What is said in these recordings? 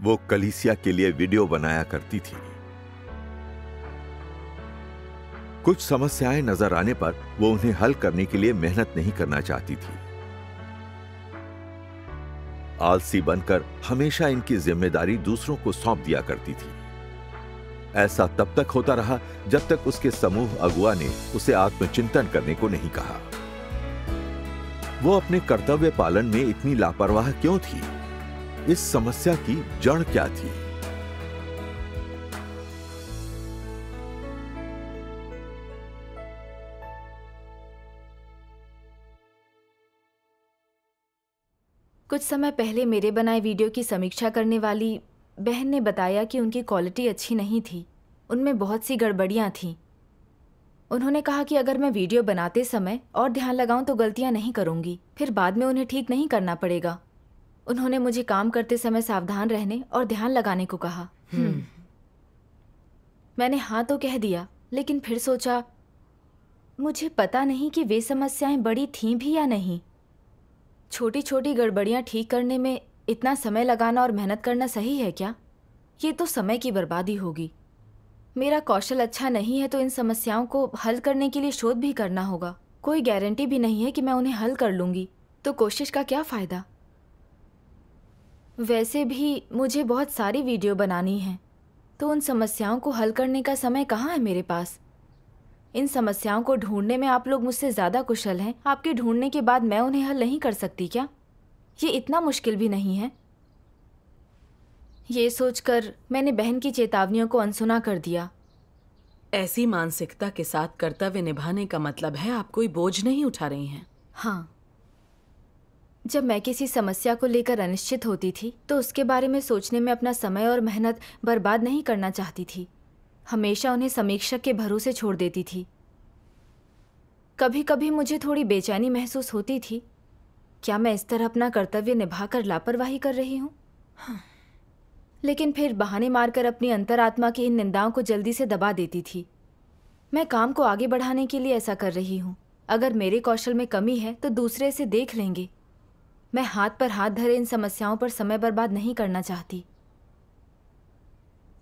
वो कलीसिया के लिए वीडियो बनाया करती थी। कुछ समस्याएं नजर आने पर वो उन्हें हल करने के लिए मेहनत नहीं करना चाहती थी। आलसी बनकर हमेशा इनकी जिम्मेदारी दूसरों को सौंप दिया करती थी। ऐसा तब तक होता रहा जब तक उसके समूह अगुआ ने उसे आत्मचिंतन करने को नहीं कहा। वो अपने कर्तव्य पालन में इतनी लापरवाह क्यों थी? इस समस्या की जड़ क्या थी? कुछ समय पहले मेरे बनाए वीडियो की समीक्षा करने वाली बहन ने बताया कि उनकी क्वालिटी अच्छी नहीं थी, उनमें बहुत सी गड़बड़ियां थीं। उन्होंने कहा कि अगर मैं वीडियो बनाते समय और ध्यान लगाऊं तो गलतियां नहीं करूंगी, फिर बाद में उन्हें ठीक नहीं करना पड़ेगा। उन्होंने मुझे काम करते समय सावधान रहने और ध्यान लगाने को कहा। मैंने हाँ तो कह दिया, लेकिन फिर सोचा मुझे पता नहीं कि वे समस्याएं बड़ी थीं भी या नहीं। छोटी छोटी गड़बड़ियां ठीक करने में इतना समय लगाना और मेहनत करना सही है क्या? ये तो समय की बर्बादी होगी। मेरा कौशल अच्छा नहीं है तो इन समस्याओं को हल करने के लिए शोध भी करना होगा। कोई गारंटी भी नहीं है कि मैं उन्हें हल कर लूंगी, तो कोशिश का क्या फ़ायदा? वैसे भी मुझे बहुत सारी वीडियो बनानी है, तो उन समस्याओं को हल करने का समय कहाँ है मेरे पास? इन समस्याओं को ढूंढने में आप लोग मुझसे ज़्यादा कुशल हैं। आपके ढूंढने के बाद मैं उन्हें हल नहीं कर सकती क्या? ये इतना मुश्किल भी नहीं है। ये सोचकर मैंने बहन की चेतावनियों को अनसुना कर दिया। ऐसी मानसिकता के साथ कर्तव्य निभाने का मतलब है आप कोई बोझ नहीं उठा रही हैं। हाँ, जब मैं किसी समस्या को लेकर अनिश्चित होती थी तो उसके बारे में सोचने में अपना समय और मेहनत बर्बाद नहीं करना चाहती थी। हमेशा उन्हें समीक्षक के भरोसे छोड़ देती थी। कभी कभी मुझे थोड़ी बेचैनी महसूस होती थी, क्या मैं इस तरह अपना कर्तव्य निभाकर लापरवाही कर रही हूँ? लेकिन फिर बहाने मारकर अपनी अंतरात्मा की इन निंदाओं को जल्दी से दबा देती थी। मैं काम को आगे बढ़ाने के लिए ऐसा कर रही हूँ। अगर मेरे कौशल में कमी है तो दूसरे इसे देख लेंगे। मैं हाथ पर हाथ धरे इन समस्याओं पर समय बर्बाद नहीं करना चाहती।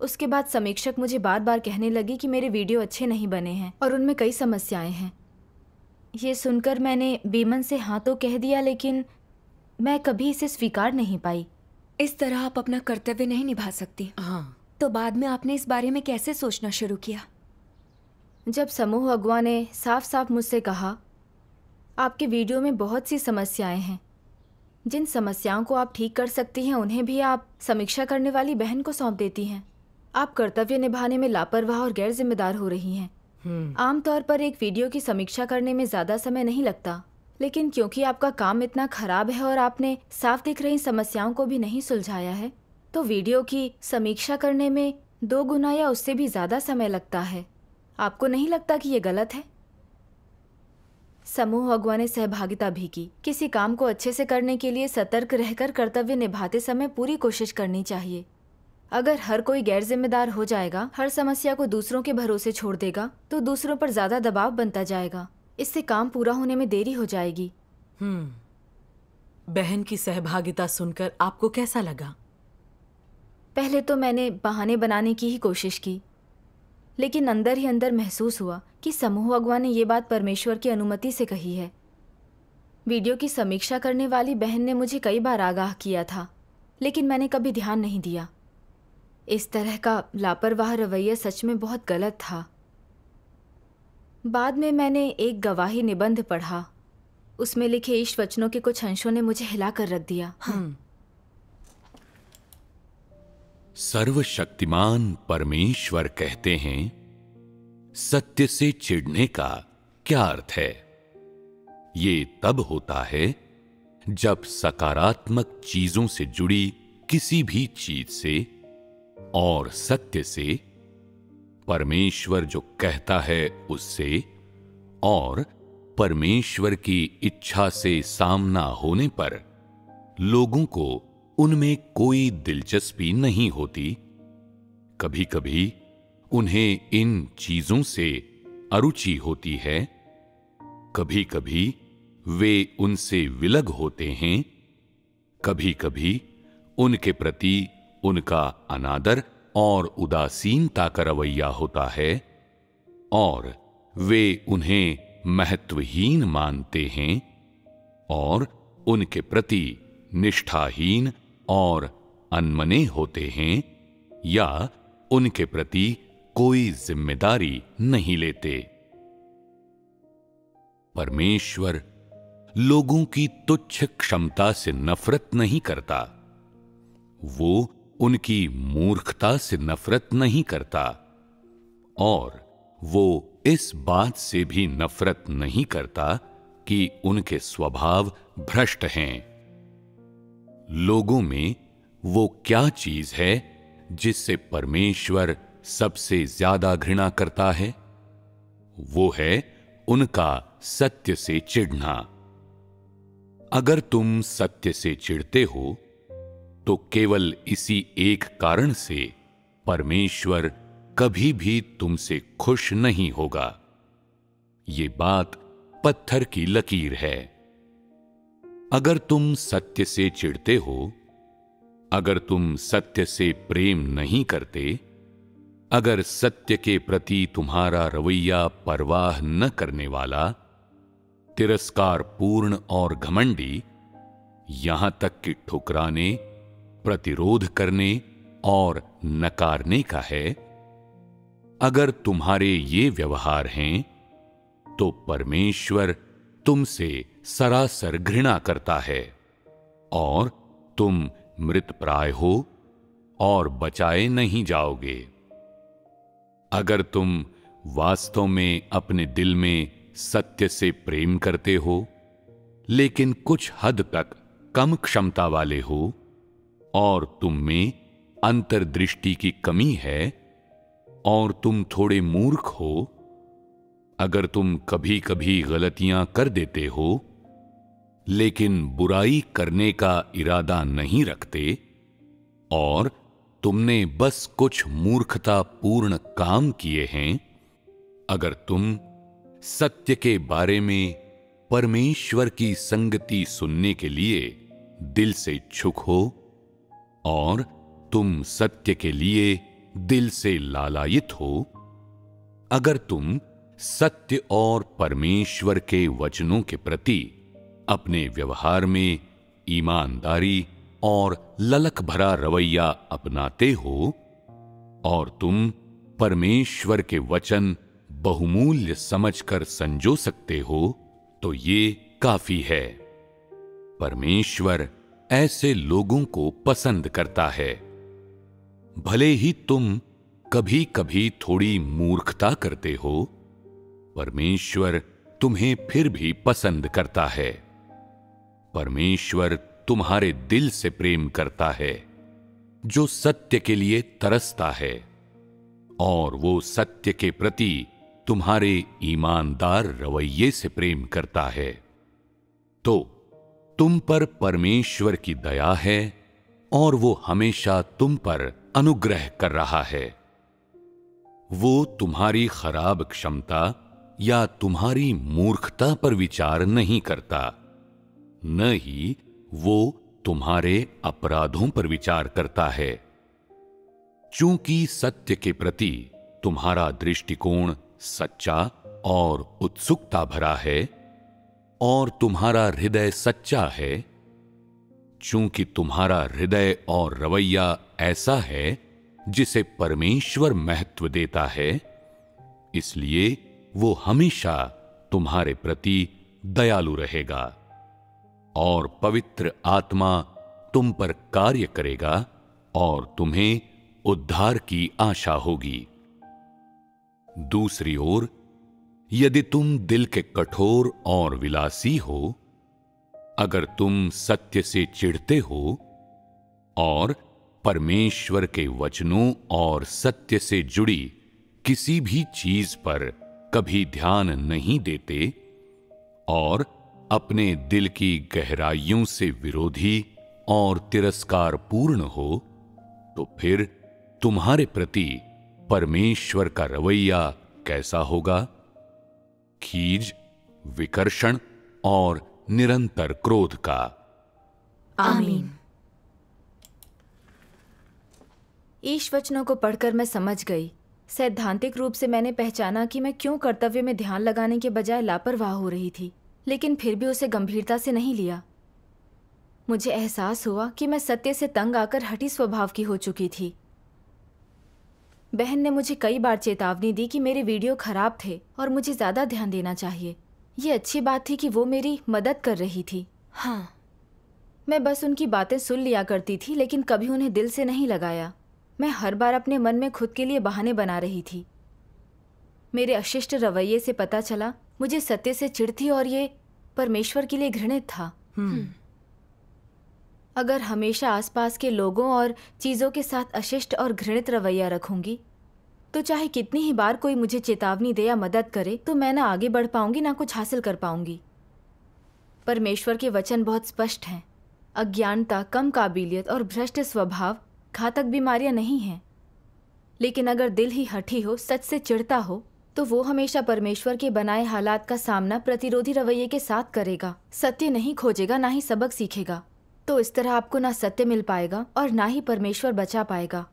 उसके बाद समीक्षक मुझे बार बार कहने लगी कि मेरे वीडियो अच्छे नहीं बने हैं और उनमें कई समस्याएं हैं। ये सुनकर मैंने बेमन से हाँ तो कह दिया, लेकिन मैं कभी इसे स्वीकार नहीं पाई। इस तरह आप अपना कर्तव्य नहीं निभा सकती। हाँ, तो बाद में आपने इस बारे में कैसे सोचना शुरू किया? जब समूह अगुआ ने साफ साफ मुझसे कहा, आपके वीडियो में बहुत सी समस्याएं हैं, जिन समस्याओं को आप ठीक कर सकती हैं उन्हें भी आप समीक्षा करने वाली बहन को सौंप देती हैं। आप कर्तव्य निभाने में लापरवाह और गैर जिम्मेदार हो रही हैं। आमतौर पर एक वीडियो की समीक्षा करने में ज़्यादा समय नहीं लगता, लेकिन क्योंकि आपका काम इतना खराब है और आपने साफ दिख रही समस्याओं को भी नहीं सुलझाया है, तो वीडियो की समीक्षा करने में 2 गुना या उससे भी ज़्यादा समय लगता है। आपको नहीं लगता कि ये गलत है? समूह अगुआ ने सहभागिता भी की। किसी काम को अच्छे से करने के लिए सतर्क रहकर कर्तव्य निभाते समय पूरी कोशिश करनी चाहिए। अगर हर कोई गैर जिम्मेदार हो जाएगा, हर समस्या को दूसरों के भरोसे छोड़ देगा, तो दूसरों पर ज्यादा दबाव बनता जाएगा। इससे काम पूरा होने में देरी हो जाएगी। बहन की सहभागिता सुनकर आपको कैसा लगा? पहले तो मैंने बहाने बनाने की ही कोशिश की, लेकिन अंदर ही अंदर महसूस हुआ कि समूह अगुआ ने ये बात परमेश्वर की अनुमति से कही है। वीडियो की समीक्षा करने वाली बहन ने मुझे कई बार आगाह किया था, लेकिन मैंने कभी ध्यान नहीं दिया। इस तरह का लापरवाह रवैया सच में बहुत गलत था। बाद में मैंने एक गवाही निबंध पढ़ा। उसमें लिखे ईश वचनों के कुछ अंशों ने मुझे हिलाकर रख दिया। सर्वशक्तिमान परमेश्वर कहते हैं, सत्य से चिढ़ने का क्या अर्थ है? ये तब होता है जब सकारात्मक चीजों से जुड़ी किसी भी चीज से और सत्य से, परमेश्वर जो कहता है उससे और परमेश्वर की इच्छा से सामना होने पर लोगों को उनमें कोई दिलचस्पी नहीं होती। कभी कभी उन्हें इन चीजों से अरुचि होती है, कभी कभी वे उनसे विलग होते हैं, कभी कभी उनके प्रति उनका अनादर और उदासीनता का रवैया होता है और वे उन्हें महत्वहीन मानते हैं और उनके प्रति निष्ठाहीन और अनमने होते हैं या उनके प्रति कोई जिम्मेदारी नहीं लेते। परमेश्वर लोगों की तुच्छ क्षमता से नफरत नहीं करता, वो उनकी मूर्खता से नफरत नहीं करता और वो इस बात से भी नफरत नहीं करता कि उनके स्वभाव भ्रष्ट हैं। लोगों में वो क्या चीज है जिससे परमेश्वर सबसे ज्यादा घृणा करता है? वो है उनका सत्य से चिढ़ना। अगर तुम सत्य से चिढ़ते हो तो केवल इसी एक कारण से परमेश्वर कभी भी तुमसे खुश नहीं होगा। ये बात पत्थर की लकीर है। अगर तुम सत्य से चिढ़ते हो, अगर तुम सत्य से प्रेम नहीं करते, अगर सत्य के प्रति तुम्हारा रवैया परवाह न करने वाला, तिरस्कार पूर्ण और घमंडी, यहां तक कि ठुकराने, प्रतिरोध करने और नकारने का है, अगर तुम्हारे ये व्यवहार हैं, तो परमेश्वर तुमसे सरासर घृणा करता है और तुम मृतप्राय हो और बचाए नहीं जाओगे। अगर तुम वास्तव में अपने दिल में सत्य से प्रेम करते हो, लेकिन कुछ हद तक कम क्षमता वाले हो और तुम में अंतर्दृष्टि की कमी है और तुम थोड़े मूर्ख हो, अगर तुम कभी कभी गलतियां कर देते हो लेकिन बुराई करने का इरादा नहीं रखते और तुमने बस कुछ मूर्खतापूर्ण काम किए हैं, अगर तुम सत्य के बारे में परमेश्वर की संगति सुनने के लिए दिल से इच्छुक हो और तुम सत्य के लिए दिल से लालायित हो, अगर तुम सत्य और परमेश्वर के वचनों के प्रति अपने व्यवहार में ईमानदारी और ललक भरा रवैया अपनाते हो और तुम परमेश्वर के वचन बहुमूल्य समझकर संजो सकते हो, तो ये काफी है। परमेश्वर ऐसे लोगों को पसंद करता है। भले ही तुम कभी कभी थोड़ी मूर्खता करते हो, परमेश्वर तुम्हें फिर भी पसंद करता है। परमेश्वर तुम्हारे दिल से प्रेम करता है, जो सत्य के लिए तरसता है, और वो सत्य के प्रति तुम्हारे ईमानदार रवैये से प्रेम करता है। तो तुम पर परमेश्वर की दया है और वो हमेशा तुम पर अनुग्रह कर रहा है। वो तुम्हारी खराब क्षमता या तुम्हारी मूर्खता पर विचार नहीं करता, न ही वो तुम्हारे अपराधों पर विचार करता है। चूंकि सत्य के प्रति तुम्हारा दृष्टिकोण सच्चा और उत्सुकता भरा है और तुम्हारा हृदय सच्चा है, चूंकि तुम्हारा हृदय और रवैया ऐसा है जिसे परमेश्वर महत्व देता है, इसलिए वो हमेशा तुम्हारे प्रति दयालु रहेगा और पवित्र आत्मा तुम पर कार्य करेगा और तुम्हें उद्धार की आशा होगी। दूसरी ओर, यदि तुम दिल के कठोर और विलासी हो, अगर तुम सत्य से चिढ़ते हो और परमेश्वर के वचनों और सत्य से जुड़ी किसी भी चीज पर कभी ध्यान नहीं देते और अपने दिल की गहराइयों से विरोधी और तिरस्कार पूर्ण हो, तो फिर तुम्हारे प्रति परमेश्वर का रवैया कैसा होगा? खीज, विकर्षण और निरंतर क्रोध का। आमीन। ईश वचनों को पढ़कर मैं समझ गई। सैद्धांतिक रूप से मैंने पहचाना कि मैं क्यों कर्तव्य में ध्यान लगाने के बजाय लापरवाह हो रही थी, लेकिन फिर भी उसे गंभीरता से नहीं लिया। मुझे एहसास हुआ कि मैं सत्य से तंग आकर हठी स्वभाव की हो चुकी थी। बहन ने मुझे कई बार चेतावनी दी कि मेरे वीडियो खराब थे और मुझे ज़्यादा ध्यान देना चाहिए। ये अच्छी बात थी कि वो मेरी मदद कर रही थी। हाँ, मैं बस उनकी बातें सुन लिया करती थी, लेकिन कभी उन्हें दिल से नहीं लगाया। मैं हर बार अपने मन में खुद के लिए बहाने बना रही थी। मेरे अशिष्ट रवैये से पता चला मुझे सत्य से चिढ़ थी और ये परमेश्वर के लिए घृणित था। अगर हमेशा आसपास के लोगों और चीज़ों के साथ अशिष्ट और घृणित रवैया रखूंगी तो चाहे कितनी ही बार कोई मुझे चेतावनी दे या मदद करे तो मैं ना आगे बढ़ पाऊंगी ना कुछ हासिल कर पाऊंगी। परमेश्वर के वचन बहुत स्पष्ट हैं। अज्ञानता, कम काबिलियत और भ्रष्ट स्वभाव घातक बीमारियां नहीं हैं, लेकिन अगर दिल ही हठी हो, सच से चिढ़ता हो, तो वो हमेशा परमेश्वर के बनाए हालात का सामना प्रतिरोधी रवैये के साथ करेगा। सत्य नहीं खोजेगा, ना ही सबक सीखेगा। तो इस तरह आपको ना सत्य मिल पाएगा और ना ही परमेश्वर बचा पाएगा।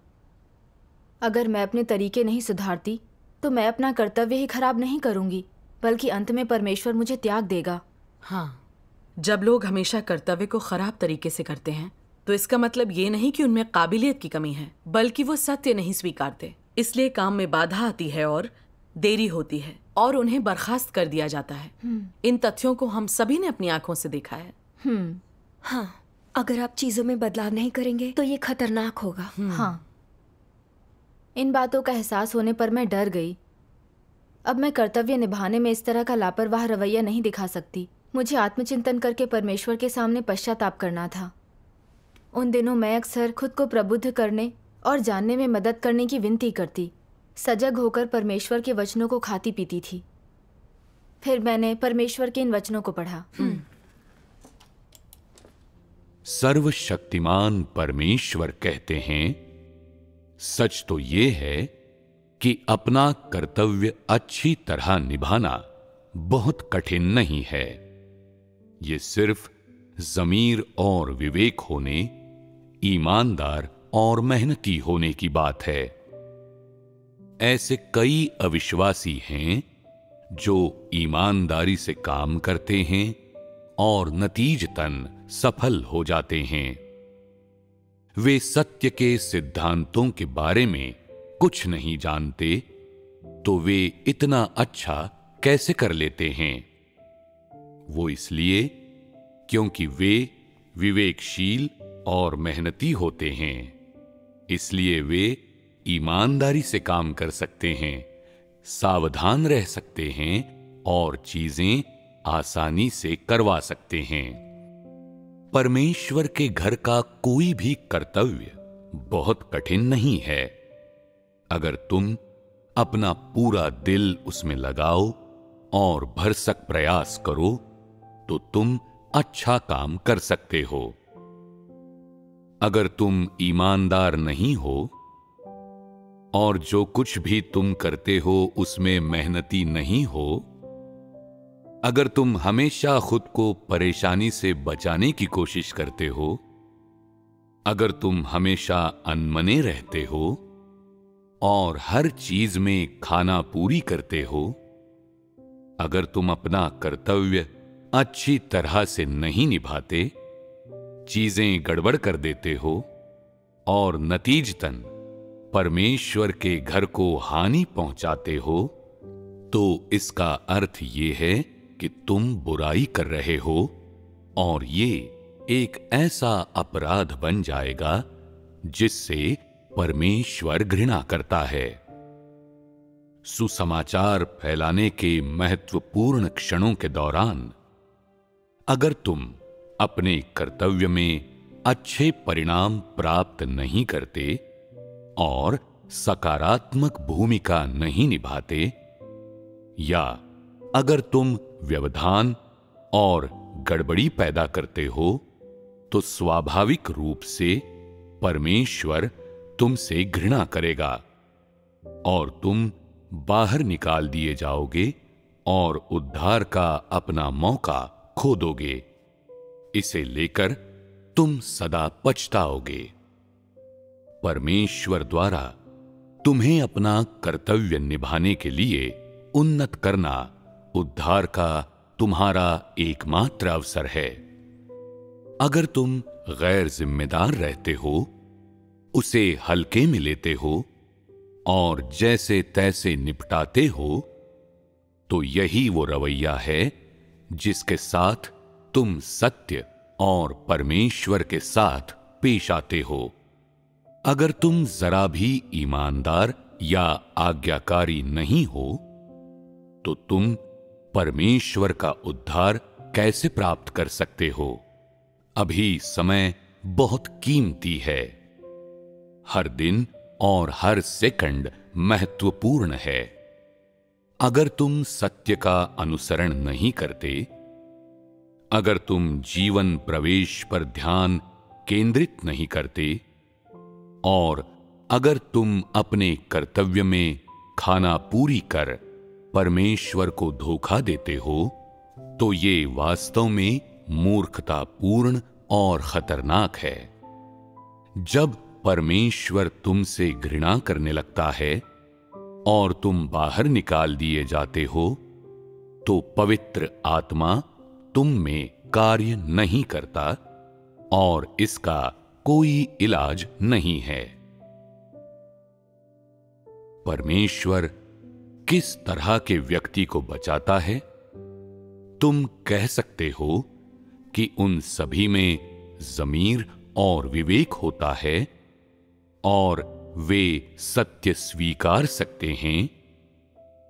अगर मैं अपने तरीके नहीं सुधारती तो मैं अपना कर्तव्य ही खराब नहीं करूंगी, बल्कि अंत में परमेश्वर मुझे त्याग देगा। हाँ, जब लोग हमेशा कर्तव्य को खराब तरीके से करते हैं तो इसका मतलब ये नहीं कि उनमें काबिलियत की कमी है, बल्कि वो सत्य नहीं स्वीकारते। इसलिए काम में बाधा आती है और देरी होती है और उन्हें बर्खास्त कर दिया जाता है। इन तथ्यों को हम सभी ने अपनी आंखों से देखा है। हाँ, अगर आप चीजों में बदलाव नहीं करेंगे तो ये खतरनाक होगा। हाँ, इन बातों का एहसास होने पर मैं डर गई। अब मैं कर्तव्य निभाने में इस तरह का लापरवाह रवैया नहीं दिखा सकती। मुझे आत्मचिंतन करके परमेश्वर के सामने पश्चाताप करना था। उन दिनों मैं अक्सर खुद को प्रबुद्ध करने और जानने में मदद करने की विनती करती, सजग होकर परमेश्वर के वचनों को खाती पीती थी। फिर मैंने परमेश्वर के इन वचनों को पढ़ा। सर्वशक्तिमान परमेश्वर कहते हैं, सच तो ये है कि अपना कर्तव्य अच्छी तरह निभाना बहुत कठिन नहीं है। ये सिर्फ ज़मीर और विवेक होने, ईमानदार और मेहनती होने की बात है। ऐसे कई अविश्वासी हैं जो ईमानदारी से काम करते हैं और नतीजतन सफल हो जाते हैं। वे सत्य के सिद्धांतों के बारे में कुछ नहीं जानते, तो वे इतना अच्छा कैसे कर लेते हैं? वो इसलिए क्योंकि वे विवेकशील और मेहनती होते हैं। इसलिए वे ईमानदारी से काम कर सकते हैं, सावधान रह सकते हैं और चीजें आसानी से करवा सकते हैं। परमेश्वर के घर का कोई भी कर्तव्य बहुत कठिन नहीं है। अगर तुम अपना पूरा दिल उसमें लगाओ और भरसक प्रयास करो तो तुम अच्छा काम कर सकते हो। अगर तुम ईमानदार नहीं हो और जो कुछ भी तुम करते हो उसमें मेहनती नहीं हो, अगर तुम हमेशा खुद को परेशानी से बचाने की कोशिश करते हो, अगर तुम हमेशा अनमने रहते हो और हर चीज में खाना पूरी करते हो, अगर तुम अपना कर्तव्य अच्छी तरह से नहीं निभाते, चीजें गड़बड़ कर देते हो और नतीजतन परमेश्वर के घर को हानि पहुंचाते हो, तो इसका अर्थ ये है कि तुम बुराई कर रहे हो और ये एक ऐसा अपराध बन जाएगा जिससे परमेश्वर घृणा करता है। सुसमाचार फैलाने के महत्वपूर्ण क्षणों के दौरान अगर तुम अपने कर्तव्य में अच्छे परिणाम प्राप्त नहीं करते और सकारात्मक भूमिका नहीं निभाते, या अगर तुम व्यवधान और गड़बड़ी पैदा करते हो, तो स्वाभाविक रूप से परमेश्वर तुमसे घृणा करेगा और तुम बाहर निकाल दिए जाओगे और उद्धार का अपना मौका खो दोगे। इसे लेकर तुम सदा पछताओगे। परमेश्वर द्वारा तुम्हें अपना कर्तव्य निभाने के लिए उन्नत करना उद्धार का तुम्हारा एकमात्र अवसर है। अगर तुम गैर जिम्मेदार रहते हो, उसे हल्के में लेते हो और जैसे तैसे निपटाते हो, तो यही वो रवैया है जिसके साथ तुम सत्य और परमेश्वर के साथ पेश आते हो। अगर तुम जरा भी ईमानदार या आज्ञाकारी नहीं हो, तो तुम परमेश्वर का उद्धार कैसे प्राप्त कर सकते हो? अभी समय बहुत कीमती है। हर दिन और हर सेकंड महत्वपूर्ण है। अगर तुम सत्य का अनुसरण नहीं करते, अगर तुम जीवन प्रवेश पर ध्यान केंद्रित नहीं करते और अगर तुम अपने कर्तव्य में खाना पूरी कर परमेश्वर को धोखा देते हो, तो ये वास्तव में मूर्खतापूर्ण और खतरनाक है। जब परमेश्वर तुमसे घृणा करने लगता है और तुम बाहर निकाल दिए जाते हो, तो पवित्र आत्मा तुम में कार्य नहीं करता और इसका कोई इलाज नहीं है। परमेश्वर किस तरह के व्यक्ति को बचाता है? तुम कह सकते हो कि उन सभी में ज़मीर और विवेक होता है और वे सत्य स्वीकार सकते हैं,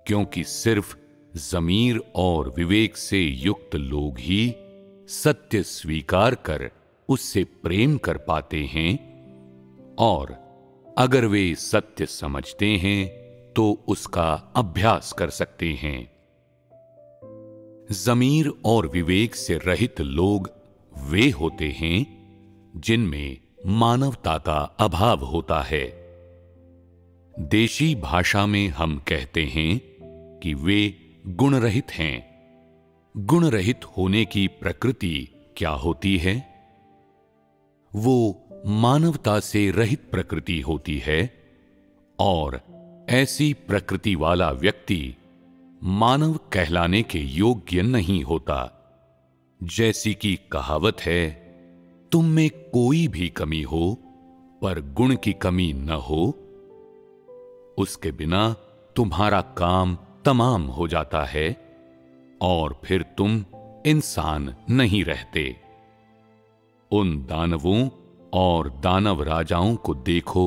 क्योंकि सिर्फ ज़मीर और विवेक से युक्त लोग ही सत्य स्वीकार कर उससे प्रेम कर पाते हैं, और अगर वे सत्य समझते हैं तो उसका अभ्यास कर सकते हैं। ज़मीर और विवेक से रहित लोग वे होते हैं जिनमें मानवता का अभाव होता है। देशी भाषा में हम कहते हैं कि वे गुण रहित हैं। गुण रहित होने की प्रकृति क्या होती है? वो मानवता से रहित प्रकृति होती है, और ऐसी प्रकृति वाला व्यक्ति मानव कहलाने के योग्य नहीं होता। जैसी कि कहावत है, तुम में कोई भी कमी हो पर गुण की कमी न हो, उसके बिना तुम्हारा काम तमाम हो जाता है और फिर तुम इंसान नहीं रहते। उन दानवों और दानव राजाओं को देखो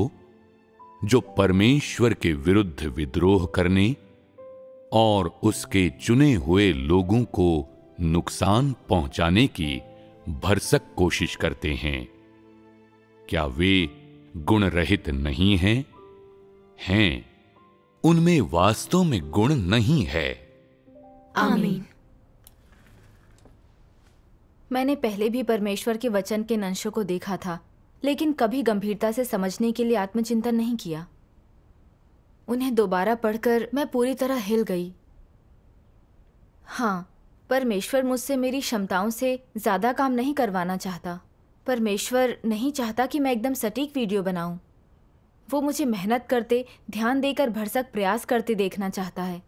जो परमेश्वर के विरुद्ध विद्रोह करने और उसके चुने हुए लोगों को नुकसान पहुंचाने की भरसक कोशिश करते हैं। क्या वे गुण रहित नहीं हैं? हैं। उनमें वास्तव में गुण नहीं है। आमीन। मैंने पहले भी परमेश्वर के वचन के अंशों को देखा था, लेकिन कभी गंभीरता से समझने के लिए आत्मचिंतन नहीं किया। उन्हें दोबारा पढ़कर मैं पूरी तरह हिल गई। हाँ, परमेश्वर मुझसे मेरी क्षमताओं से ज़्यादा काम नहीं करवाना चाहता। परमेश्वर नहीं चाहता कि मैं एकदम सटीक वीडियो बनाऊं। वो मुझे मेहनत करते, ध्यान देकर भरसक प्रयास करते देखना चाहता है।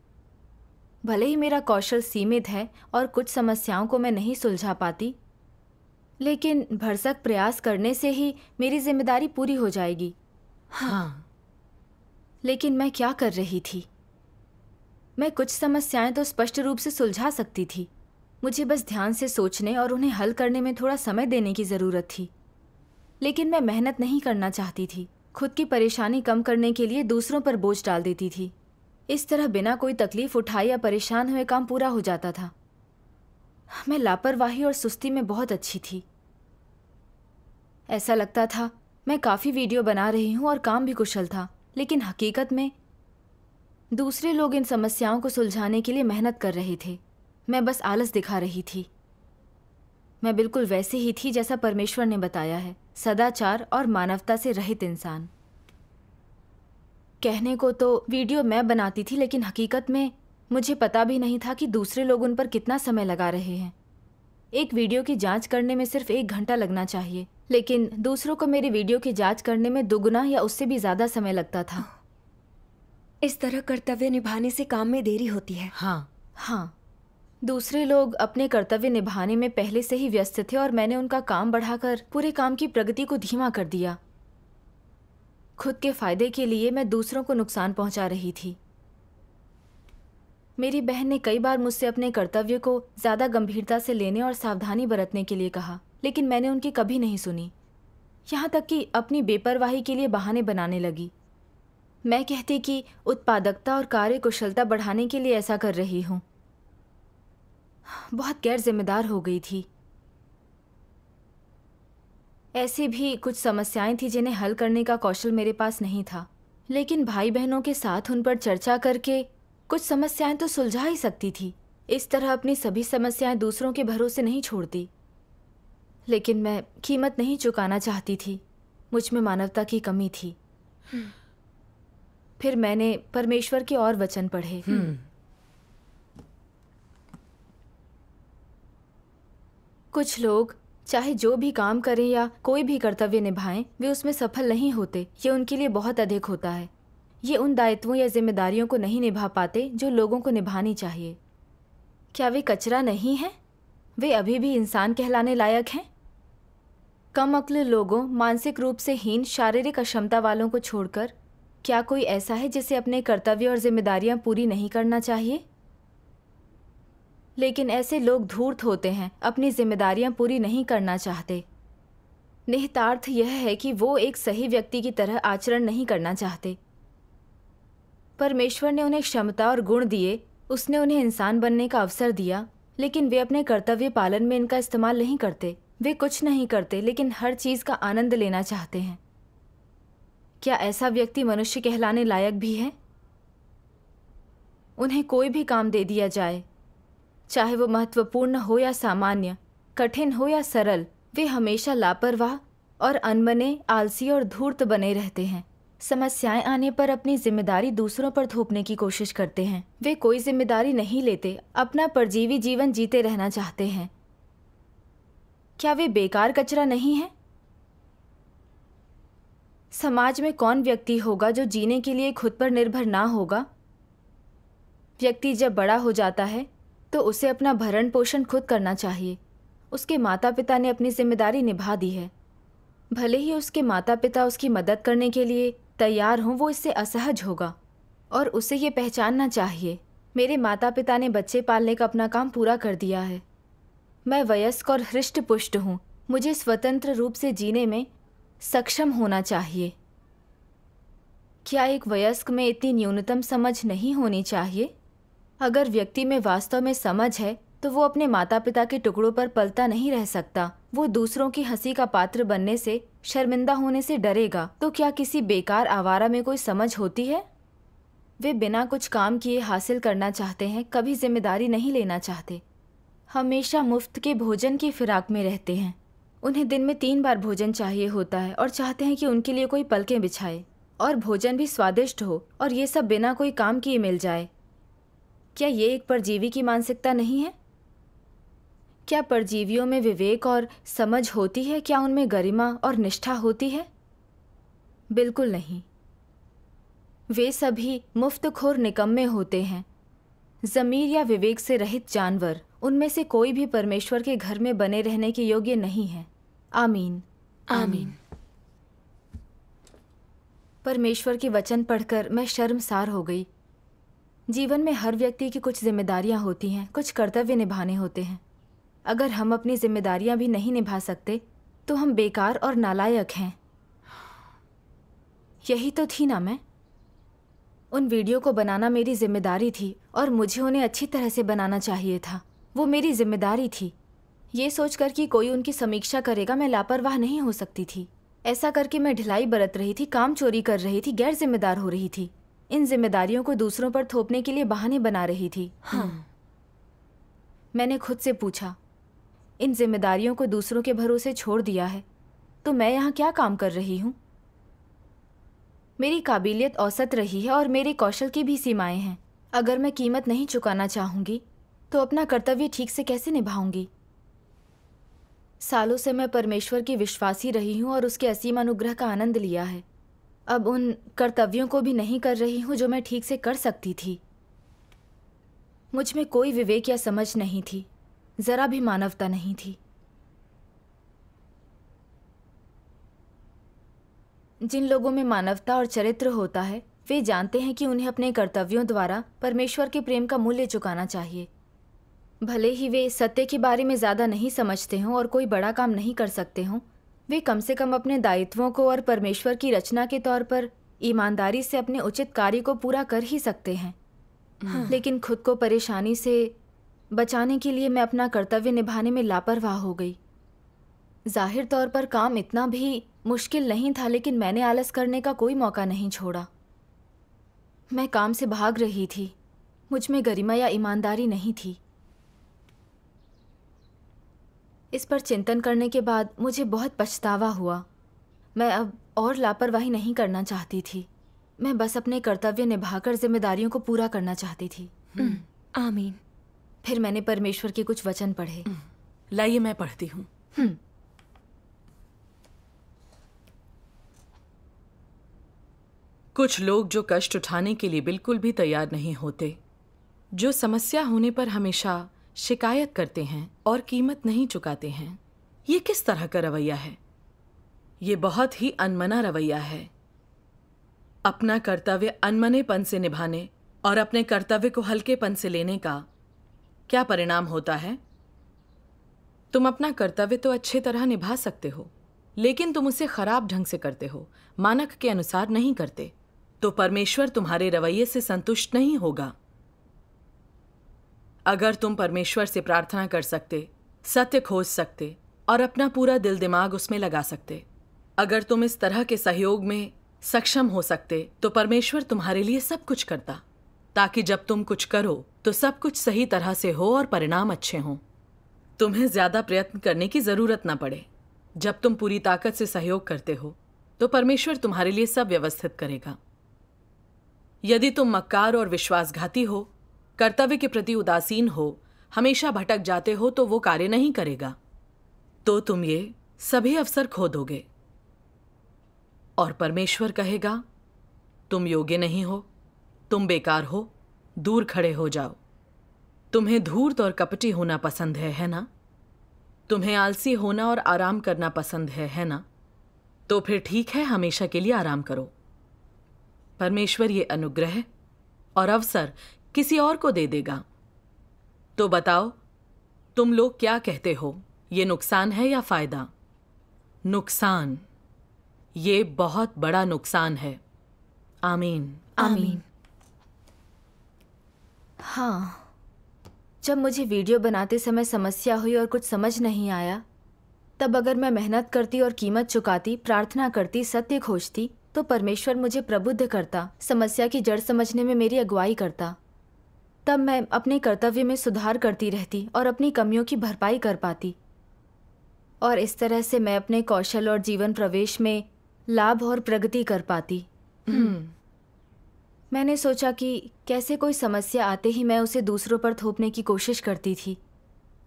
भले ही मेरा कौशल सीमित है और कुछ समस्याओं को मैं नहीं सुलझा पाती, लेकिन भरसक प्रयास करने से ही मेरी जिम्मेदारी पूरी हो जाएगी। हाँ। लेकिन मैं क्या कर रही थी? मैं कुछ समस्याएं तो स्पष्ट रूप से सुलझा सकती थी। मुझे बस ध्यान से सोचने और उन्हें हल करने में थोड़ा समय देने की ज़रूरत थी। लेकिन मैं मेहनत नहीं करना चाहती थी। खुद की परेशानी कम करने के लिए दूसरों पर बोझ डाल देती थी। इस तरह बिना कोई तकलीफ उठाए या परेशान हुए काम पूरा हो जाता था। मैं लापरवाही और सुस्ती में बहुत अच्छी थी। ऐसा लगता था मैं काफ़ी वीडियो बना रही हूँ और काम भी कुशल था, लेकिन हकीकत में दूसरे लोग इन समस्याओं को सुलझाने के लिए मेहनत कर रहे थे। मैं बस आलस दिखा रही थी। मैं बिल्कुल वैसे ही थी जैसा परमेश्वर ने बताया है, सदाचार और मानवता से रहित इंसान। कहने को तो वीडियो मैं बनाती थी, लेकिन हकीकत में मुझे पता भी नहीं था कि दूसरे लोग उन पर कितना समय लगा रहे हैं। एक वीडियो की जांच करने में सिर्फ 1 घंटा लगना चाहिए, लेकिन दूसरों को मेरी वीडियो की जांच करने में दुगुना या उससे भी ज्यादा समय लगता था। इस तरह कर्तव्य निभाने से काम में देरी होती है। हाँ, दूसरे लोग अपने कर्तव्य निभाने में पहले से ही व्यस्त थे और मैंने उनका काम बढ़ाकर पूरे काम की प्रगति को धीमा कर दिया। खुद के फायदे के लिए मैं दूसरों को नुकसान पहुंचा रही थी। मेरी बहन ने कई बार मुझसे अपने कर्तव्य को ज्यादा गंभीरता से लेने और सावधानी बरतने के लिए कहा, लेकिन मैंने उनकी कभी नहीं सुनी। यहाँ तक कि अपनी बेपरवाही के लिए बहाने बनाने लगी। मैं कहती कि उत्पादकता और कार्यकुशलता बढ़ाने के लिए ऐसा कर रही हूँ। बहुत गैर जिम्मेदार हो गई थी। ऐसी भी कुछ समस्याएं थी जिन्हें हल करने का कौशल मेरे पास नहीं था, लेकिन भाई बहनों के साथ उन पर चर्चा करके कुछ समस्याएं तो सुलझा ही सकती थी। इस तरह अपनी सभी समस्याएं दूसरों के भरोसे नहीं छोड़ती, लेकिन मैं कीमत नहीं चुकाना चाहती थी। मुझ में मानवता की कमी थी। फिर मैंने परमेश्वर के और वचन पढ़े। कुछ लोग चाहे जो भी काम करें या कोई भी कर्तव्य निभाएं, वे उसमें सफल नहीं होते। ये उनके लिए बहुत अधिक होता है। ये उन दायित्वों या जिम्मेदारियों को नहीं निभा पाते जो लोगों को निभानी चाहिए। क्या वे कचरा नहीं हैं? वे अभी भी इंसान कहलाने लायक हैं। कम अक्ल लोगों, मानसिक रूप से हीन, शारीरिक अक्षमता वालों को छोड़कर क्या कोई ऐसा है जिसे अपने कर्तव्य और जिम्मेदारियां पूरी नहीं करना चाहिए? लेकिन ऐसे लोग धूर्त होते हैं, अपनी जिम्मेदारियां पूरी नहीं करना चाहते। निहितार्थ यह है कि वो एक सही व्यक्ति की तरह आचरण नहीं करना चाहते। परमेश्वर ने उन्हें क्षमता और गुण दिए, उसने उन्हें इंसान बनने का अवसर दिया, लेकिन वे अपने कर्तव्य पालन में इनका इस्तेमाल नहीं करते। वे कुछ नहीं करते, लेकिन हर चीज का आनंद लेना चाहते हैं। क्या ऐसा व्यक्ति मनुष्य कहलाने लायक भी है? उन्हें कोई भी काम दे दिया जाए, चाहे वो महत्वपूर्ण हो या सामान्य, कठिन हो या सरल, वे हमेशा लापरवाह और अनमने, आलसी और धूर्त बने रहते हैं। समस्याएं आने पर अपनी जिम्मेदारी दूसरों पर थोपने की कोशिश करते हैं। वे कोई जिम्मेदारी नहीं लेते, अपना परजीवी जीवन जीते रहना चाहते हैं। क्या वे बेकार कचरा नहीं है? समाज में कौन व्यक्ति होगा जो जीने के लिए खुद पर निर्भर ना होगा? व्यक्ति जब बड़ा हो जाता है तो उसे अपना भरण पोषण खुद करना चाहिए। उसके माता पिता ने अपनी जिम्मेदारी निभा दी है। भले ही उसके माता पिता उसकी मदद करने के लिए तैयार हों, वो इससे असहज होगा और उसे ये पहचानना चाहिए, मेरे माता पिता ने बच्चे पालने का अपना काम पूरा कर दिया है। मैं वयस्क और हृष्ट पुष्ट हूँ। मुझे स्वतंत्र रूप से जीने में सक्षम होना चाहिए। क्या एक वयस्क में इतनी न्यूनतम समझ नहीं होनी चाहिए? अगर व्यक्ति में वास्तव में समझ है तो वो अपने माता पिता के टुकड़ों पर पलता नहीं रह सकता। वो दूसरों की हंसी का पात्र बनने से, शर्मिंदा होने से डरेगा। तो क्या किसी बेकार आवारा में कोई समझ होती है? वे बिना कुछ काम किए हासिल करना चाहते हैं, कभी जिम्मेदारी नहीं लेना चाहते। हमेशा मुफ्त के भोजन की फिराक में रहते हैं। उन्हें दिन में 3 बार भोजन चाहिए होता है और चाहते हैं कि उनके लिए कोई पलकें बिछाए और भोजन भी स्वादिष्ट हो, और ये सब बिना कोई काम किए मिल जाए। क्या ये एक परजीवी की मानसिकता नहीं है? क्या परजीवियों में विवेक और समझ होती है? क्या उनमें गरिमा और निष्ठा होती है? बिल्कुल नहीं। वे सभी मुफ्तखोर निकम्मे होते हैं, ज़मीर या विवेक से रहित जानवर। उनमें से कोई भी परमेश्वर के घर में बने रहने के योग्य नहीं है। आमीन। आमीन। परमेश्वर के वचन पढ़कर मैं शर्मसार हो गई। जीवन में हर व्यक्ति की कुछ जिम्मेदारियां होती हैं, कुछ कर्तव्य निभाने होते हैं। अगर हम अपनी जिम्मेदारियां भी नहीं निभा सकते तो हम बेकार और नालायक हैं। यही तो थी ना मैं। उन वीडियो को बनाना मेरी जिम्मेदारी थी और मुझे उन्हें अच्छी तरह से बनाना चाहिए था। वो मेरी जिम्मेदारी थी। ये सोचकर कि कोई उनकी समीक्षा करेगा मैं लापरवाह नहीं हो सकती थी। ऐसा करके मैं ढिलाई बरत रही थी, काम चोरी कर रही थी, गैर जिम्मेदार हो रही थी। इन जिम्मेदारियों को दूसरों पर थोपने के लिए बहाने बना रही थी। हाँ। मैंने खुद से पूछा, इन जिम्मेदारियों को दूसरों के भरोसे छोड़ दिया है तो मैं यहाँ क्या काम कर रही हूँ? मेरी काबिलियत औसत रही है और मेरे कौशल की भी सीमाएं हैं। अगर मैं कीमत नहीं चुकाना चाहूँगी तो अपना कर्तव्य ठीक से कैसे निभाऊंगी? सालों से मैं परमेश्वर की विश्वासी रही हूँ और उसके असीम अनुग्रह का आनंद लिया है। अब उन कर्तव्यों को भी नहीं कर रही हूँ जो मैं ठीक से कर सकती थी। मुझ में कोई विवेक या समझ नहीं थी, जरा भी मानवता नहीं थी। जिन लोगों में मानवता और चरित्र होता है वे जानते हैं कि उन्हें अपने कर्तव्यों द्वारा परमेश्वर के प्रेम का मूल्य चुकाना चाहिए। भले ही वे सत्य के बारे में ज़्यादा नहीं समझते हों और कोई बड़ा काम नहीं कर सकते हों, वे कम से कम अपने दायित्वों को और परमेश्वर की रचना के तौर पर ईमानदारी से अपने उचित कार्य को पूरा कर ही सकते हैं। लेकिन खुद को परेशानी से बचाने के लिए मैं अपना कर्तव्य निभाने में लापरवाह हो गई। जाहिर तौर पर काम इतना भी मुश्किल नहीं था, लेकिन मैंने आलस करने का कोई मौका नहीं छोड़ा। मैं काम से भाग रही थी। मुझ में गरिमा या ईमानदारी नहीं थी। इस पर चिंतन करने के बाद मुझे बहुत पछतावा हुआ। मैं अब और लापरवाही नहीं करना चाहती थी। मैं बस अपने कर्तव्य निभाकर जिम्मेदारियों को पूरा करना चाहती थी। आमीन। फिर मैंने परमेश्वर के कुछ वचन पढ़े। लाइए मैं पढ़ती हूँ। कुछ लोग जो कष्ट उठाने के लिए बिल्कुल भी तैयार नहीं होते, जो समस्या होने पर हमेशा शिकायत करते हैं और कीमत नहीं चुकाते हैं, ये किस तरह का रवैया है? ये बहुत ही अनमना रवैया है। अपना कर्तव्य अनमनेपन से निभाने और अपने कर्तव्य को हल्केपन से लेने का क्या परिणाम होता है? तुम अपना कर्तव्य तो अच्छे तरह निभा सकते हो, लेकिन तुम उसे खराब ढंग से करते हो, मानक के अनुसार नहीं करते, तो परमेश्वर तुम्हारे रवैये से संतुष्ट नहीं होगा। अगर तुम परमेश्वर से प्रार्थना कर सकते, सत्य खोज सकते और अपना पूरा दिल दिमाग उसमें लगा सकते, अगर तुम इस तरह के सहयोग में सक्षम हो सकते, तो परमेश्वर तुम्हारे लिए सब कुछ करता, ताकि जब तुम कुछ करो तो सब कुछ सही तरह से हो और परिणाम अच्छे हों। तुम्हें ज्यादा प्रयत्न करने की जरूरत ना पड़े। जब तुम पूरी ताकत से सहयोग करते हो तो परमेश्वर तुम्हारे लिए सब व्यवस्थित करेगा। यदि तुम मक्कार और विश्वासघाती हो, कर्तव्य के प्रति उदासीन हो, हमेशा भटक जाते हो, तो वो कार्य नहीं करेगा, तो तुम ये सभी अवसर खो दोगे और परमेश्वर कहेगा तुम योग्य नहीं हो, तुम बेकार हो, दूर खड़े हो जाओ। तुम्हें धूर्त और कपटी होना पसंद है ना? तुम्हें आलसी होना और आराम करना पसंद है ना? तो फिर ठीक है, हमेशा के लिए आराम करो। परमेश्वर ये अनुग्रह और अवसर किसी और को दे देगा। तो बताओ, तुम लोग क्या कहते हो, ये नुकसान है या फायदा? नुकसान। ये बहुत बड़ा नुकसान है। आमीन। आमीन। हाँ, जब मुझे वीडियो बनाते समय समस्या हुई और कुछ समझ नहीं आया, तब अगर मैं मेहनत करती और कीमत चुकाती, प्रार्थना करती, सत्य खोजती, तो परमेश्वर मुझे प्रबुद्ध करता, समस्या की जड़ समझने में मेरी अगुवाई करता। तब मैं अपने कर्तव्य में सुधार करती रहती और अपनी कमियों की भरपाई कर पाती, और इस तरह से मैं अपने कौशल और जीवन प्रवेश में लाभ और प्रगति कर पाती। मैंने सोचा कि कैसे कोई समस्या आते ही मैं उसे दूसरों पर थोपने की कोशिश करती थी।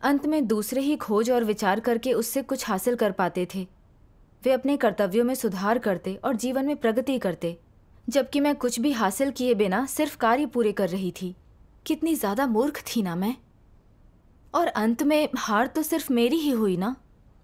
अंत में दूसरे ही खोज और विचार करके उससे कुछ हासिल कर पाते थे। वे अपने कर्तव्यों में सुधार करते और जीवन में प्रगति करते, जबकि मैं कुछ भी हासिल किए बिना सिर्फ कार्य पूरे कर रही थी। कितनी ज़्यादा मूर्ख थी ना मैं। और अंत में हार तो सिर्फ मेरी ही हुई ना।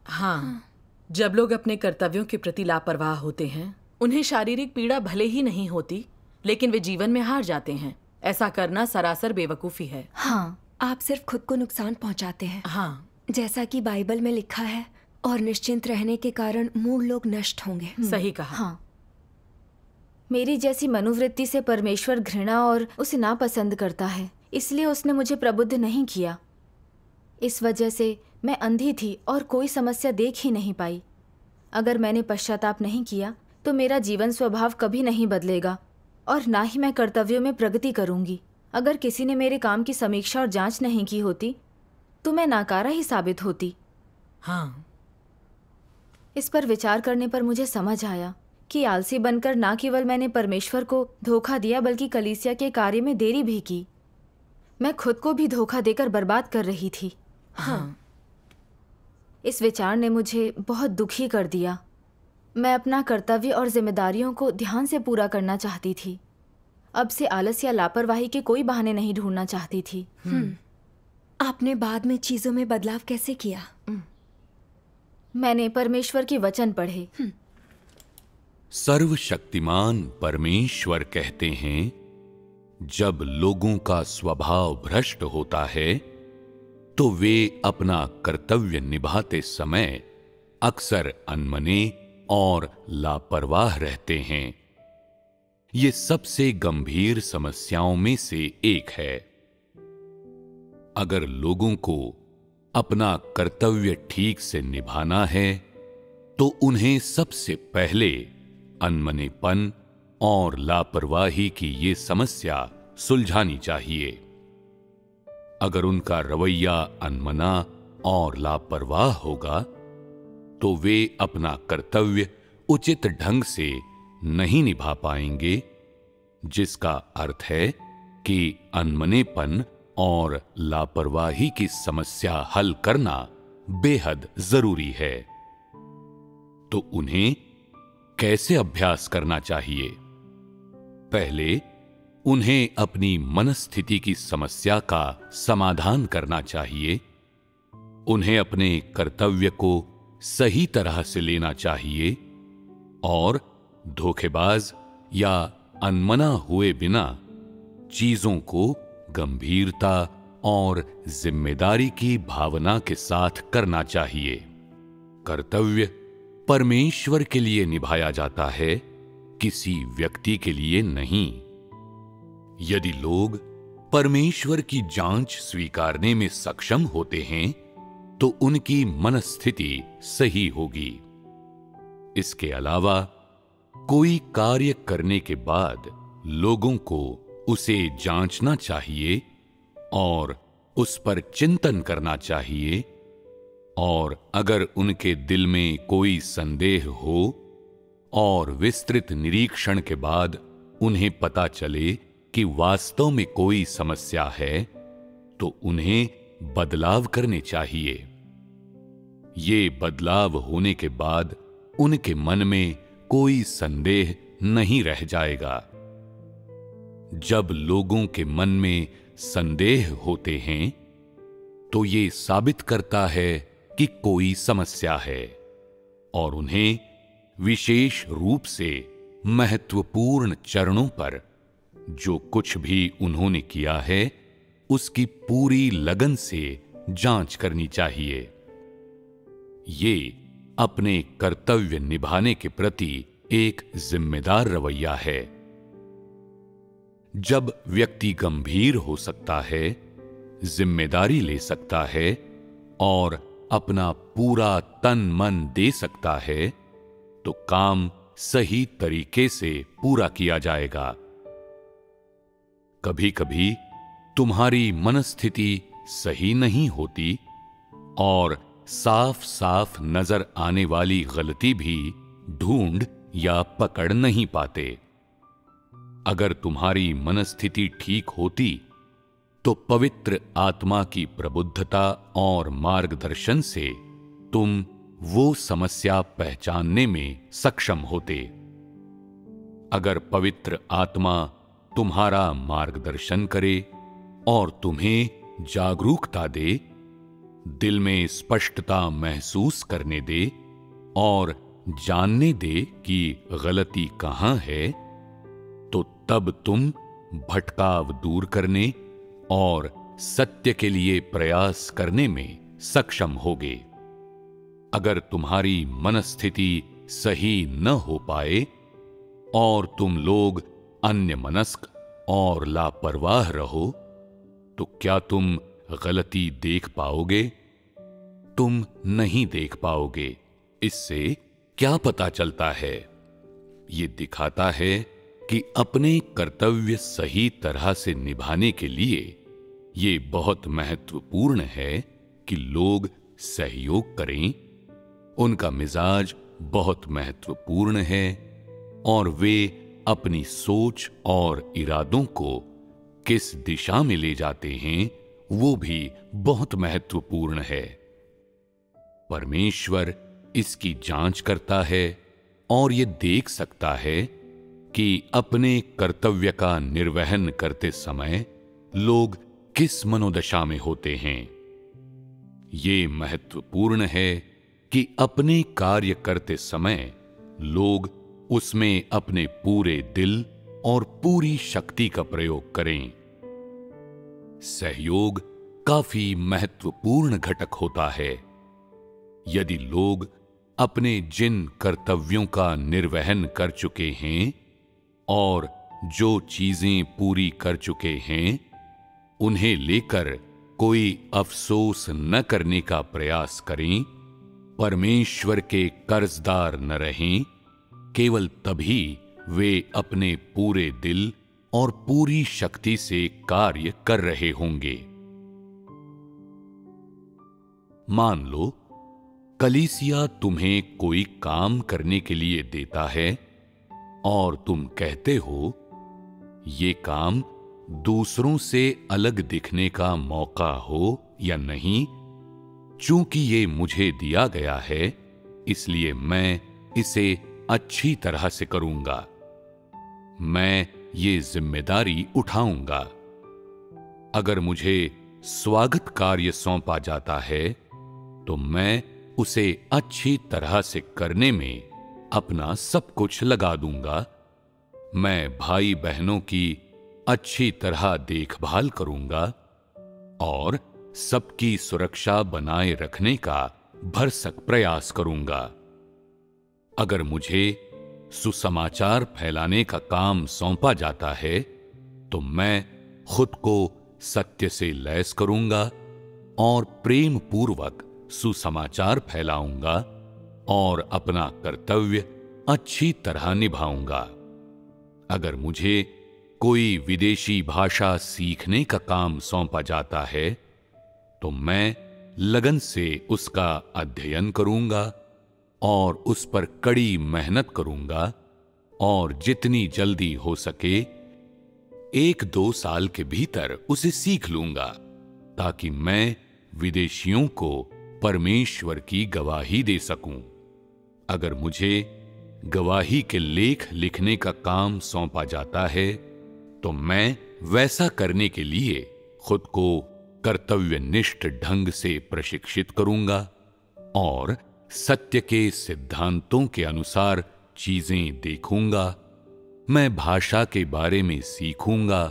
हाँ, जब लोग अपने कर्तव्यों के प्रति लापरवाह होते हैं, उन्हें शारीरिक पीड़ा भले ही नहीं होती, लेकिन वे जीवन में हार जाते हैं। ऐसा करना सरासर बेवकूफ़ी है। हाँ, आप सिर्फ खुद को नुकसान पहुंचाते हैं। हाँ, जैसा कि बाइबल में लिखा है, और निश्चिंत रहने के कारण मूढ़ लोग नष्ट होंगे। सही कहा। हाँ, मेरी जैसी मनोवृत्ति से परमेश्वर घृणा और उसे नापसंद करता है, इसलिए उसने मुझे प्रबुद्ध नहीं किया। इस वजह से मैं अंधी थी और कोई समस्या देख ही नहीं पाई। अगर मैंने पश्चाताप नहीं किया तो मेरा जीवन स्वभाव कभी नहीं बदलेगा और ना ही मैं कर्तव्यों में प्रगति करूंगी। अगर किसी ने मेरे काम की समीक्षा और जांच नहीं की होती तो मैं नाकारा ही साबित होती। हाँ, इस पर विचार करने पर मुझे समझ आया कि आलसी बनकर ना केवल मैंने परमेश्वर को धोखा दिया, बल्कि कलीसिया के कार्य में देरी भी की। मैं खुद को भी धोखा देकर बर्बाद कर रही थी। हाँ। इस विचार ने मुझे बहुत दुखी कर दिया। मैं अपना कर्तव्य और जिम्मेदारियों को ध्यान से पूरा करना चाहती थी। अब से आलस या लापरवाही के कोई बहाने नहीं ढूंढना चाहती थी। आपने बाद में चीजों में बदलाव कैसे किया? मैंने परमेश्वर के वचन पढ़े। सर्वशक्तिमान परमेश्वर कहते हैं, जब लोगों का स्वभाव भ्रष्ट होता है तो वे अपना कर्तव्य निभाते समय अक्सर अनमने और लापरवाह रहते हैं। ये सबसे गंभीर समस्याओं में से एक है। अगर लोगों को अपना कर्तव्य ठीक से निभाना है तो उन्हें सबसे पहले अनमनेपन और लापरवाही की ये समस्या सुलझानी चाहिए। अगर उनका रवैया अनमना और लापरवाह होगा तो वे अपना कर्तव्य उचित ढंग से नहीं निभा पाएंगे, जिसका अर्थ है कि अनमनेपन और लापरवाही की समस्या हल करना बेहद जरूरी है। तो उन्हें कैसे अभ्यास करना चाहिए? पहले उन्हें अपनी मनस्थिति की समस्या का समाधान करना चाहिए। उन्हें अपने कर्तव्य को सही तरह से लेना चाहिए और धोखेबाज या अनमना हुए बिना चीजों को गंभीरता और जिम्मेदारी की भावना के साथ करना चाहिए। कर्तव्य परमेश्वर के लिए निभाया जाता है, किसी व्यक्ति के लिए नहीं। यदि लोग परमेश्वर की जांच स्वीकारने में सक्षम होते हैं तो उनकी मनस्थिति सही होगी। इसके अलावा कोई कार्य करने के बाद लोगों को उसे जांचना चाहिए और उस पर चिंतन करना चाहिए, और अगर उनके दिल में कोई संदेह हो और विस्तृत निरीक्षण के बाद उन्हें पता चले कि वास्तव में कोई समस्या है तो उन्हें बदलाव करने चाहिए। ये बदलाव होने के बाद उनके मन में कोई संदेह नहीं रह जाएगा। जब लोगों के मन में संदेह होते हैं तो ये साबित करता है कि कोई समस्या है और उन्हें विशेष रूप से महत्वपूर्ण चरणों पर जो कुछ भी उन्होंने किया है उसकी पूरी लगन से जांच करनी चाहिए। ये अपने कर्तव्य निभाने के प्रति एक जिम्मेदार रवैया है। जब व्यक्ति गंभीर हो सकता है, जिम्मेदारी ले सकता है और अपना पूरा तन मन दे सकता है तो काम सही तरीके से पूरा किया जाएगा। कभी कभी तुम्हारी मनस्थिति सही नहीं होती और साफ साफ नजर आने वाली गलती भी ढूंढ या पकड़ नहीं पाते। अगर तुम्हारी मनस्थिति ठीक होती तो पवित्र आत्मा की प्रबुद्धता और मार्गदर्शन से तुम वो समस्या पहचानने में सक्षम होते। अगर पवित्र आत्मा तुम्हारा मार्गदर्शन करे और तुम्हें जागरूकता दे, दिल में स्पष्टता महसूस करने दे और जानने दे कि गलती कहां है, तो तब तुम भटकाव दूर करने और सत्य के लिए प्रयास करने में सक्षम होगे। अगर तुम्हारी मनस्थिति सही न हो पाए और तुम लोग अन्यमनस्क और लापरवाह रहो तो क्या तुम गलती देख पाओगे? तुम नहीं देख पाओगे। इससे क्या पता चलता है? ये दिखाता है कि अपने कर्तव्य सही तरह से निभाने के लिए ये बहुत महत्वपूर्ण है कि लोग सहयोग करें। उनका मिजाज बहुत महत्वपूर्ण है और वे अपनी सोच और इरादों को किस दिशा में ले जाते हैं वो भी बहुत महत्वपूर्ण है। परमेश्वर इसकी जांच करता है और ये देख सकता है कि अपने कर्तव्य का निर्वहन करते समय लोग किस मनोदशा में होते हैं। ये महत्वपूर्ण है कि अपने कार्य करते समय लोग उसमें अपने पूरे दिल और पूरी शक्ति का प्रयोग करें। सहयोग काफी महत्वपूर्ण घटक होता है। यदि लोग अपने जिन कर्तव्यों का निर्वहन कर चुके हैं और जो चीजें पूरी कर चुके हैं, उन्हें लेकर कोई अफसोस न करने का प्रयास करें, परमेश्वर के कर्जदार न रहें, केवल तभी वे अपने पूरे दिल और पूरी शक्ति से कार्य कर रहे होंगे। मान लो कलीसिया तुम्हें कोई काम करने के लिए देता है और तुम कहते हो, ये काम दूसरों से अलग दिखने का मौका हो या नहीं, चूंकि ये मुझे दिया गया है इसलिए मैं इसे अच्छी तरह से करूंगा। मैं ये जिम्मेदारी उठाऊंगा। अगर मुझे स्वागत कार्य सौंपा जाता है तो मैं उसे अच्छी तरह से करने में अपना सब कुछ लगा दूंगा। मैं भाई बहनों की अच्छी तरह देखभाल करूंगा और सबकी सुरक्षा बनाए रखने का भरसक प्रयास करूंगा। अगर मुझे सुसमाचार फैलाने का काम सौंपा जाता है तो मैं खुद को सत्य से लैस करूंगा और प्रेम पूर्वक सुसमाचार फैलाऊंगा और अपना कर्तव्य अच्छी तरह निभाऊंगा। अगर मुझे कोई विदेशी भाषा सीखने का काम सौंपा जाता है तो मैं लगन से उसका अध्ययन करूंगा और उस पर कड़ी मेहनत करूंगा और जितनी जल्दी हो सके 1-2 साल के भीतर उसे सीख लूंगा, ताकि मैं विदेशियों को परमेश्वर की गवाही दे सकूं। अगर मुझे गवाही के लेख लिखने का काम सौंपा जाता है तो मैं वैसा करने के लिए खुद को कर्तव्यनिष्ठ ढंग से प्रशिक्षित करूंगा और सत्य के सिद्धांतों के अनुसार चीजें देखूंगा। मैं भाषा के बारे में सीखूंगा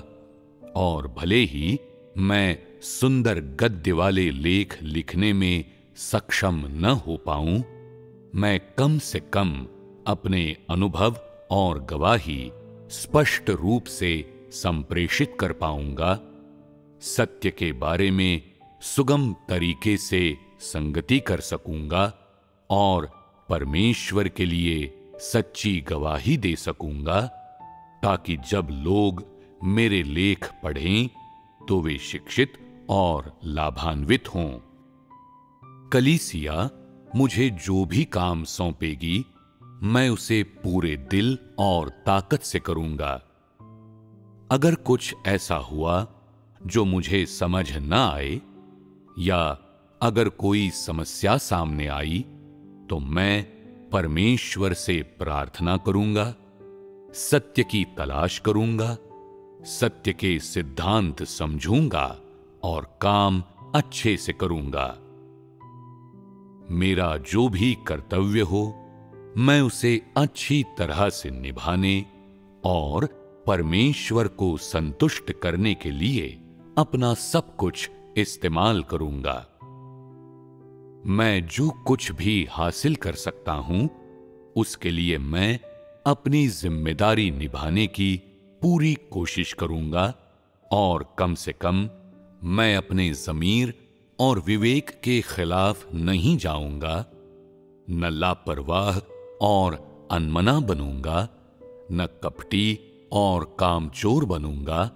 और भले ही मैं सुंदर गद्य वाले लेख लिखने में सक्षम न हो पाऊं, मैं कम से कम अपने अनुभव और गवाही स्पष्ट रूप से संप्रेषित कर पाऊंगा। सत्य के बारे में सुगम तरीके से संगति कर सकूंगा और परमेश्वर के लिए सच्ची गवाही दे सकूंगा, ताकि जब लोग मेरे लेख पढ़ें तो वे शिक्षित और लाभान्वित हों। कलीसिया मुझे जो भी काम सौंपेगी मैं उसे पूरे दिल और ताकत से करूंगा। अगर कुछ ऐसा हुआ जो मुझे समझ न आए या अगर कोई समस्या सामने आई तो मैं परमेश्वर से प्रार्थना करूंगा, सत्य की तलाश करूंगा, सत्य के सिद्धांत समझूंगा और काम अच्छे से करूंगा। मेरा जो भी कर्तव्य हो मैं उसे अच्छी तरह से निभाने और परमेश्वर को संतुष्ट करने के लिए अपना सब कुछ इस्तेमाल करूंगा। मैं जो कुछ भी हासिल कर सकता हूं उसके लिए मैं अपनी जिम्मेदारी निभाने की पूरी कोशिश करूंगा और कम से कम मैं अपने ज़मीर और विवेक के खिलाफ नहीं जाऊंगा, न लापरवाह और अनमना बनूंगा, न कपटी और कामचोर बनूंगा,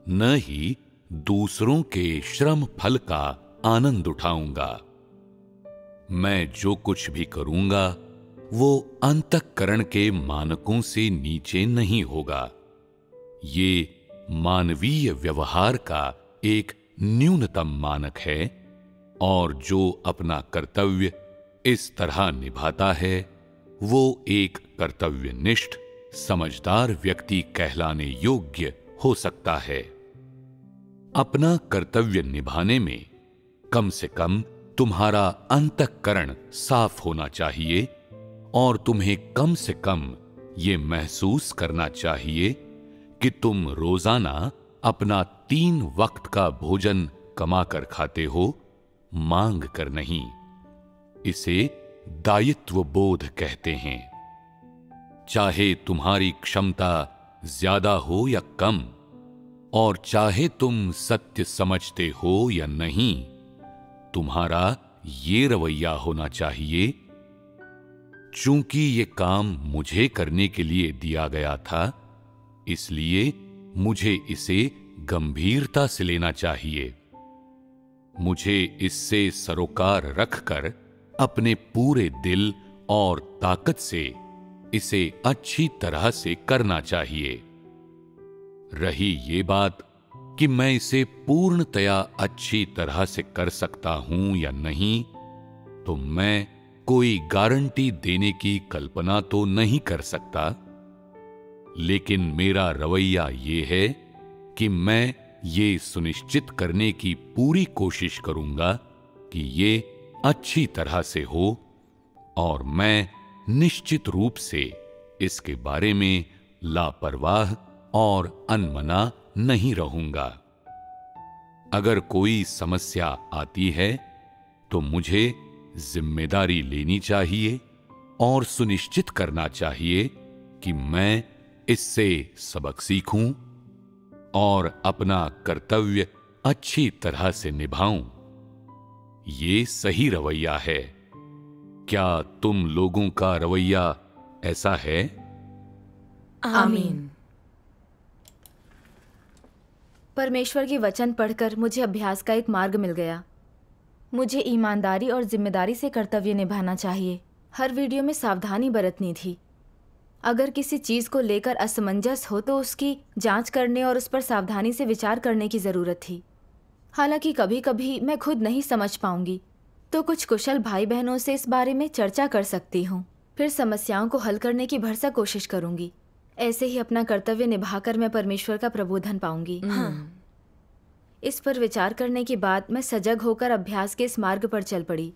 न ही दूसरों के श्रम फल का आनंद उठाऊंगा। मैं जो कुछ भी करूंगा वो अंतःकरण के मानकों से नीचे नहीं होगा। ये मानवीय व्यवहार का एक न्यूनतम मानक है और जो अपना कर्तव्य इस तरह निभाता है, वो एक कर्तव्यनिष्ठ समझदार व्यक्ति कहलाने योग्य हो सकता है। अपना कर्तव्य निभाने में कम से कम तुम्हारा अंतःकरण साफ होना चाहिए और तुम्हें कम से कम ये महसूस करना चाहिए कि तुम रोजाना अपना 3 वक्त का भोजन कमा कर खाते हो, मांग कर नहीं। इसे दायित्व बोध कहते हैं। चाहे तुम्हारी क्षमता ज्यादा हो या कम, और चाहे तुम सत्य समझते हो या नहीं, तुम्हारा ये रवैया होना चाहिए, चूंकि ये काम मुझे करने के लिए दिया गया था, इसलिए मुझे इसे गंभीरता से लेना चाहिए। मुझे इससे सरोकार रखकर अपने पूरे दिल और ताकत से इसे अच्छी तरह से करना चाहिए। रही ये बात कि मैं इसे पूर्णतया अच्छी तरह से कर सकता हूं या नहीं, तो मैं कोई गारंटी देने की कल्पना तो नहीं कर सकता, लेकिन मेरा रवैया ये है कि मैं ये सुनिश्चित करने की पूरी कोशिश करूंगा कि ये अच्छी तरह से हो, और मैं निश्चित रूप से इसके बारे में लापरवाह और अनमना नहीं रहूंगा। अगर कोई समस्या आती है तो मुझे जिम्मेदारी लेनी चाहिए और सुनिश्चित करना चाहिए कि मैं इससे सबक सीखूं और अपना कर्तव्य अच्छी तरह से निभाऊं। ये सही रवैया है। क्या तुम लोगों का रवैया ऐसा है? आमीन। परमेश्वर के वचन पढ़कर मुझे अभ्यास का एक मार्ग मिल गया। मुझे ईमानदारी और जिम्मेदारी से कर्तव्य निभाना चाहिए। हर वीडियो में सावधानी बरतनी थी। अगर किसी चीज़ को लेकर असमंजस हो तो उसकी जांच करने और उस पर सावधानी से विचार करने की ज़रूरत थी। हालांकि कभी कभी मैं खुद नहीं समझ पाऊंगी, तो कुछ कुशल भाई बहनों से इस बारे में चर्चा कर सकती हूँ। फिर समस्याओं को हल करने की भरसक कोशिश करूंगी। ऐसे ही अपना कर्तव्य निभाकर मैं परमेश्वर का प्रबोधन पाऊंगी। हाँ। इस पर विचार करने के बाद मैं सजग होकर अभ्यास के इस मार्ग पर चल पड़ी।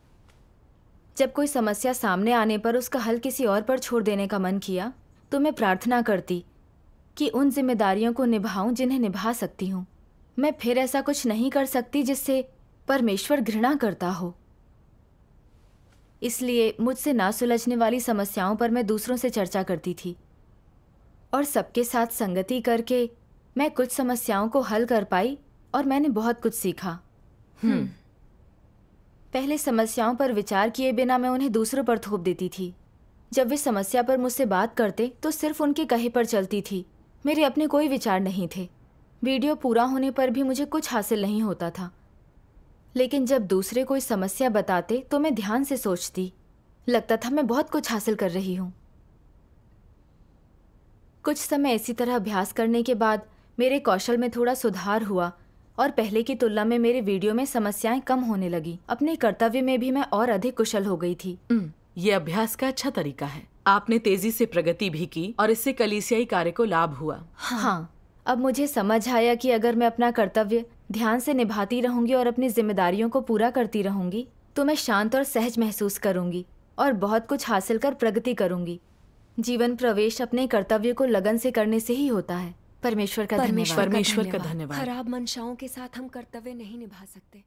जब कोई समस्या सामने आने पर उसका हल किसी और पर छोड़ देने का मन किया, तो मैं प्रार्थना करती कि उन जिम्मेदारियों को निभाऊं जिन्हें निभा सकती हूँ। मैं फिर ऐसा कुछ नहीं कर सकती जिससे परमेश्वर घृणा करता हो। इसलिए मुझसे ना सुलझने वाली समस्याओं पर मैं दूसरों से चर्चा करती थी, और सबके साथ संगति करके मैं कुछ समस्याओं को हल कर पाई और मैंने बहुत कुछ सीखा। पहले समस्याओं पर विचार किए बिना मैं उन्हें दूसरों पर थोप देती थी। जब वे समस्या पर मुझसे बात करते तो सिर्फ उनके कहे पर चलती थी। मेरे अपने कोई विचार नहीं थे। वीडियो पूरा होने पर भी मुझे कुछ हासिल नहीं होता था। लेकिन जब दूसरे कोई समस्या बताते तो मैं ध्यान से सोचती। लगता था मैं बहुत कुछ हासिल कर रही हूँ। कुछ समय इसी तरह अभ्यास करने के बाद मेरे कौशल में थोड़ा सुधार हुआ और पहले की तुलना में मेरे वीडियो में समस्याएं कम होने लगी। अपने कर्तव्य में भी मैं और अधिक कुशल हो गई थी। ये अभ्यास का अच्छा तरीका है। आपने तेजी से प्रगति भी की और इससे कलीसियाई कार्य को लाभ हुआ। हाँ, अब मुझे समझ आया कि अगर मैं अपना कर्तव्य ध्यान से निभाती रहूंगी और अपनी जिम्मेदारियों को पूरा करती रहूंगी तो मैं शांत और सहज महसूस करूंगी और बहुत कुछ हासिल कर प्रगति करूंगी। जीवन प्रवेश अपने कर्तव्य को लगन से करने से ही होता है। परमेश्वर का धन्यवाद। परमेश्वर का धन्यवाद। खराब मंशाओं के साथ हम कर्तव्य नहीं निभा सकते।